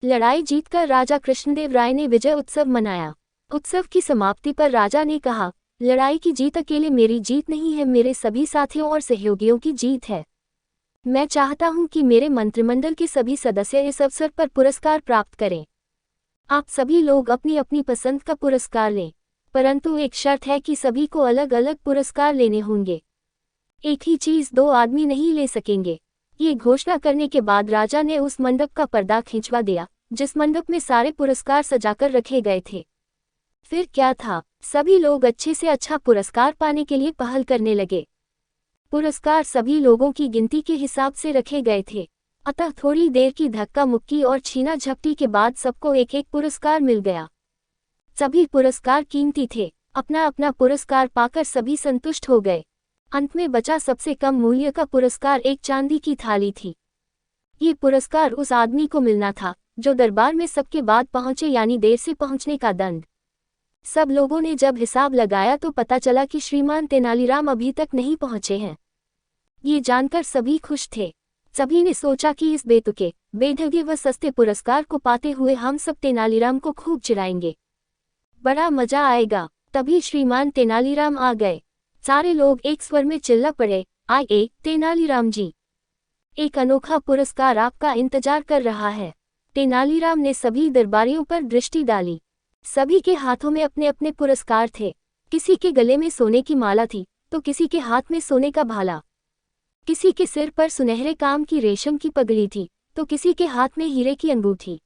लड़ाई जीतकर राजा कृष्णदेव राय ने विजय उत्सव मनाया। उत्सव की समाप्ति पर राजा ने कहा, लड़ाई की जीत अकेले मेरी जीत नहीं है, मेरे सभी साथियों और सहयोगियों की जीत है। मैं चाहता हूं कि मेरे मंत्रिमंडल के सभी सदस्य इस अवसर पर पुरस्कार प्राप्त करें। आप सभी लोग अपनी अपनी पसंद का पुरस्कार लें, परंतु एक शर्त है कि सभी को अलग अलग पुरस्कार लेने होंगे। एक ही चीज दो आदमी नहीं ले सकेंगे। ये घोषणा करने के बाद राजा ने उस मंडप का पर्दा खिंचवा दिया जिस मंडप में सारे पुरस्कार सजाकर रखे गए थे। फिर क्या था, सभी लोग अच्छे से अच्छा पुरस्कार पाने के लिए पहल करने लगे। पुरस्कार सभी लोगों की गिनती के हिसाब से रखे गए थे, अतः थोड़ी देर की धक्का मुक्की और छीना झपटी के बाद सबको एक एक पुरस्कार मिल गया। सभी पुरस्कार कीमती थे। अपना अपना पुरस्कार पाकर सभी संतुष्ट हो गए। अंत में बचा सबसे कम मूल्य का पुरस्कार एक चांदी की थाली थी। ये पुरस्कार उस आदमी को मिलना था जो दरबार में सबके बाद पहुंचे, यानी देर से पहुंचने का दंड। सब लोगों ने जब हिसाब लगाया तो पता चला कि श्रीमान तेनालीराम अभी तक नहीं पहुंचे हैं। ये जानकर सभी खुश थे। सभी ने सोचा कि इस बेतुके, बेढंगे व सस्ते पुरस्कार को पाते हुए हम सब तेनालीराम को खूब चिढ़ाएंगे, बड़ा मजा आएगा। तभी श्रीमान तेनालीराम आ गए। सारे लोग एक स्वर में चिल्ला पड़े, आइए तेनालीराम जी, एक अनोखा पुरस्कार आपका इंतजार कर रहा है। तेनालीराम ने सभी दरबारियों पर दृष्टि डाली। सभी के हाथों में अपने अपने पुरस्कार थे। किसी के गले में सोने की माला थी तो किसी के हाथ में सोने का भाला, किसी के सिर पर सुनहरे काम की रेशम की पगड़ी थी तो किसी के हाथ में हीरे की अंगूठी।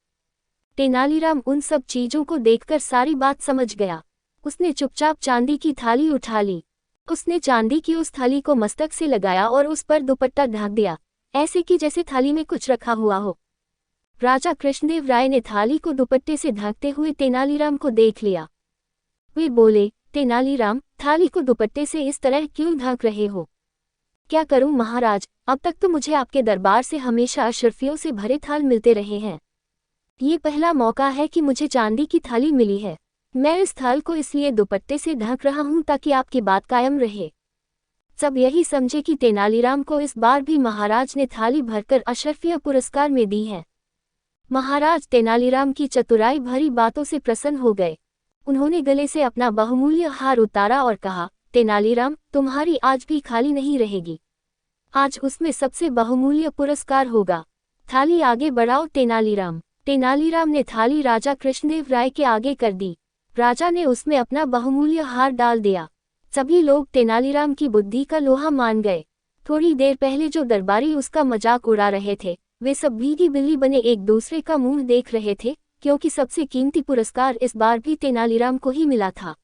तेनालीराम उन सब चीजों को देखकर सारी बात समझ गया। उसने चुपचाप चांदी की थाली उठा ली। उसने चांदी की उस थाली को मस्तक से लगाया और उस पर दुपट्टा ढक दिया, ऐसे कि जैसे थाली में कुछ रखा हुआ हो। राजा कृष्णदेव राय ने थाली को दुपट्टे से ढकते हुए तेनालीराम को देख लिया। वे बोले, तेनालीराम, थाली को दुपट्टे से इस तरह क्यों ढक रहे हो? क्या करूं महाराज, अब तक तो मुझे आपके दरबार से हमेशा अशर्फियों से भरे थाल मिलते रहे हैं। ये पहला मौका है कि मुझे चांदी की थाली मिली है। मैं इस थाल को इसलिए दुपट्टे से ढक रहा हूं ताकि आपकी बात कायम रहे। सब यही समझे कि तेनालीराम को इस बार भी महाराज ने थाली भरकर अशर्फिया पुरस्कार में दी है। महाराज तेनालीराम की चतुराई भरी बातों से प्रसन्न हो गए। उन्होंने गले से अपना बहुमूल्य हार उतारा और कहा, तेनालीराम, तुम्हारी आज भी खाली नहीं रहेगी। आज उसमें सबसे बहुमूल्य पुरस्कार होगा। थाली आगे बढ़ाओ तेनालीराम। तेनालीराम ने थाली राजा कृष्णदेव राय के आगे कर दी। राजा ने उसमें अपना बहुमूल्य हार डाल दिया। सभी लोग तेनालीराम की बुद्धि का लोहा मान गए। थोड़ी देर पहले जो दरबारी उसका मजाक उड़ा रहे थे, वे सब भीगी बिल्ली बने एक दूसरे का मुंह देख रहे थे, क्योंकि सबसे कीमती पुरस्कार इस बार भी तेनालीराम को ही मिला था।